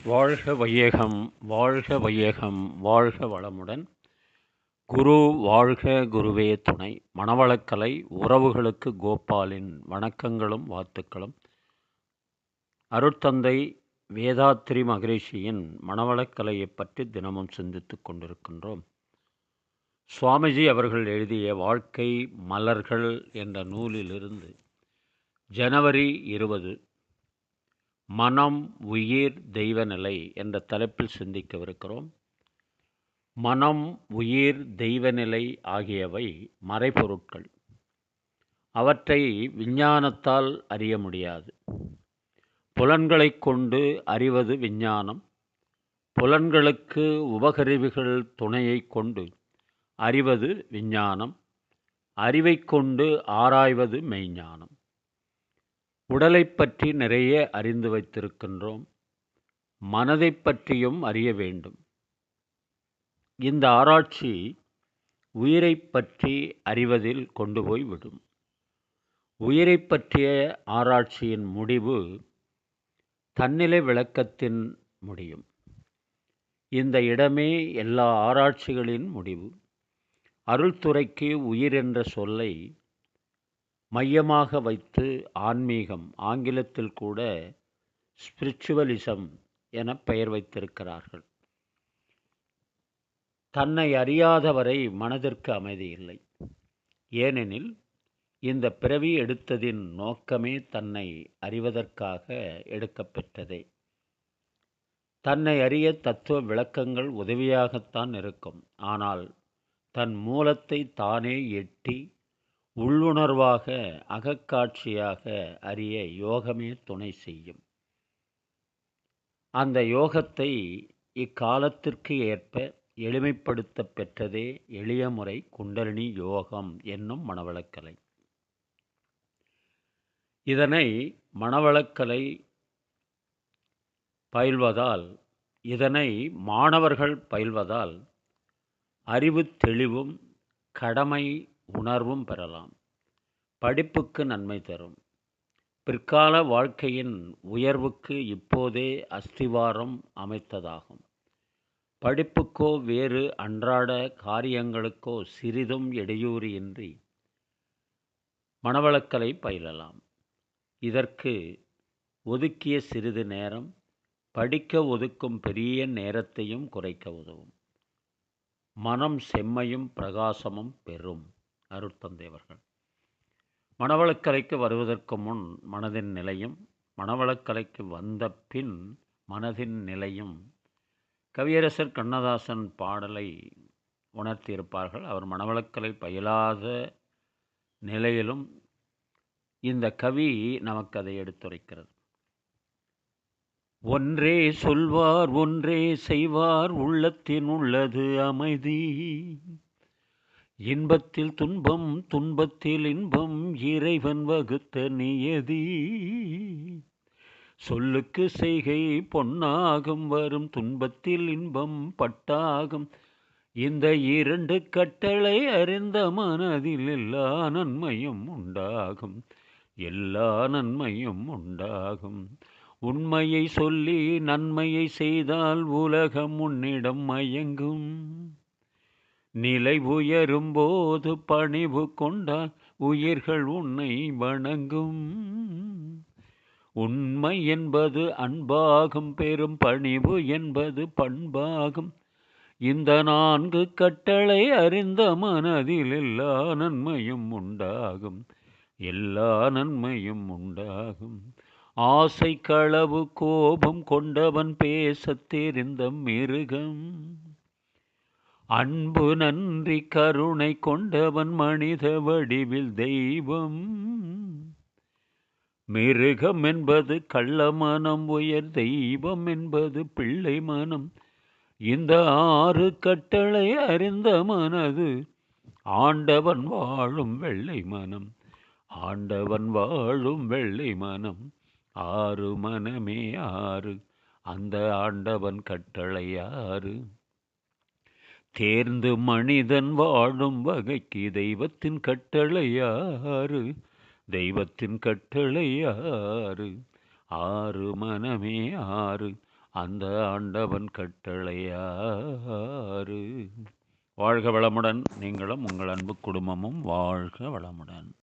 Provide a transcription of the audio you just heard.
வாழ்க வையகம், வாழ்க வையகம், வாழ்க வளமுடன். குரு வாழ்க, குருவே துணை. மணவளக்கலை உறவுகளுக்கு கோபாலின் வணக்கங்களும் வாழ்த்துக்களும். அருட்தந்தை வேதாத்ரி மகரிஷியின் மணவளக்கலையை பற்றி தினமும் சிந்தித்துக் கொண்டிருக்கின்றோம். சுவாமிஜி அவர்கள் எழுதிய வாழ்க்கை மலர்கள் என்ற நூலிலிருந்து ஜனவரி 20 மனம், உயிர், தெய்வநிலை என்ற தலைப்பில் சிந்திக்கவிருக்கிறோம். மனம், உயிர், தெய்வநிலை ஆகியவை மறைபொருட்கள். அவற்றை விஞ்ஞானத்தால் அறிய முடியாது. புலன்களைக் கொண்டு அறிவது விஞ்ஞானம். புலன்களுக்கு உபகருவிகள் துணையை கொண்டு அறிவது விஞ்ஞானம். அறிவைக் கொண்டு ஆராய்வது மெய்ஞானம். உடலை பற்றி நிறைய அறிந்து வைத்திருக்கின்றோம். மனதை பற்றியும் அறிய வேண்டும். இந்த ஆராய்ச்சி உயிரை பற்றி அறிவதில் கொண்டு போய் விடும். உயிரை பற்றிய ஆராய்ச்சியின் முடிவு தன்னிலை விளக்கத்தின் முடியும். இந்த இடமே எல்லா ஆராய்ச்சிகளின் முடிவு. அருள்துறைக்கு உயிர் என்ற சொல்லை மையமாக வைத்து ஆன்மீகம், ஆங்கிலத்தில் கூட ஸ்பிரிச்சுவலிசம் என பெயர் வைத்திருக்கிறார்கள். தன்னை அறியாதவரை மனதிற்கு அமைதி இல்லை. ஏனெனில் இந்த பிறவி எடுத்ததின் நோக்கமே தன்னை அறிவதற்காக எடுக்கப்பெற்றதே. தன்னை அறிய தத்துவ விளக்கங்கள் உதவியாகத்தான் இருக்கும். ஆனால் தன் மூலத்தை தானே எட்டி உள்ளுணர்வாக, அகக்காட்சியாக அறிய யோகமே துணை செய்யும். அந்த யோகத்தை இக்காலத்திற்கு ஏற்ப எளிமைப்படுத்த பெற்றதே எளிய முறை குண்டலினி யோகம் என்னும் மனவளக்கலை. இதனை மனவளக்கலை பயில்வதால், இதனை மாணவர்கள் பயில்வதால் அறிவு தெளிவும் கடமை உணர்வும் பெறலாம். படிப்புக்கு நன்மை தரும். பிற்கால வாழ்க்கையின் உயர்வுக்கு இப்போதே அஸ்திவாரம் அமைத்ததாகும். படிப்புக்கோ வேறு அன்றாட காரியங்களுக்கோ சிறிதும் இடையூறு இன்றி மனவளக்கலை பயிலலாம். இதற்கு ஒதுக்கிய சிறிது நேரம் படிக்க ஒதுக்கும் பெரிய நேரத்தையும் குறைக்க உதவும். மனம் செம்மையும் பிரகாசமும் பெறும். அருட்தந்தையவர்கள். மனவளக்கலைக்கு வருவதற்கு முன் மனதின் நிலையும், மனவளக்கலைக்கு வந்த பின் மனதின் நிலையும் கவியரசர் கண்ணதாசன் பாடலை உணர்த்தியிருப்பார்கள். அவர் மனவளக்கலை பயிலாத நிலையிலும் இந்த கவி நமக்கு அதை எடுத்துரைக்கிறது. ஒன்றே சொல்வார், ஒன்றே செய்வார், உள்ளத்தின் உள்ளது அமைதி. இன்பத்தில் துன்பம், துன்பத்தில் இன்பம், இறைவன் வகுத்த நியதி. சொல்லுக்கு செய்கை பொன்னாகும், வரும் துன்பத்தில் இன்பம் பட்டாகும். இந்த இரண்டு கட்டளை அறிந்த மனதில் எல்லா நன்மையும் உண்டாகும், எல்லா நன்மையும் உண்டாகும். உண்மையை சொல்லி நன்மையை செய்தால் உலகம் உன்னிடம் மயங்கும். நிலை உயரும் போது பணிவு கொண்டால் உயிர்கள் உன்னை வணங்கும். உண்மை என்பது அன்பாகும், பெரும் பணிவு என்பது பண்பாகும். இந்த நான்கு கட்டளை அறிந்த மனதில் எல்லா நன்மையும் உண்டாகும், எல்லா நன்மையும் உண்டாகும். ஆசை, களவு, கோபம் கொண்டவன் பேசத் தெரிந்த மிருகம். அன்பு, நன்றி, கருணை கொண்டவன் மனித வடிவில் தெய்வம். மிருகம் என்பது கள்ள மனம், உயர் தெய்வம் என்பது பிள்ளை மனம். இந்த ஆறு கட்டளை அறிந்த மனது ஆண்டவன் வாழும் வெள்ளை மனம், ஆண்டவன் வாழும் வெள்ளை மனம். ஆறு மனமே ஆறு, அந்த ஆண்டவன் கட்டளை ஆறு. தேர்ந்து மனிதன் வாழும் வகைக்கு தெய்வத்தின் கட்டளையாறு, தெய்வத்தின் கட்டளையாறு. ஆறு மனமே ஆறு, அந்த ஆண்டவன் கட்டளையாறு. வாழ்க வளமுடன். நீங்களும் உங்கள் அன்பு குடும்பமும் வாழ்க வளமுடன்.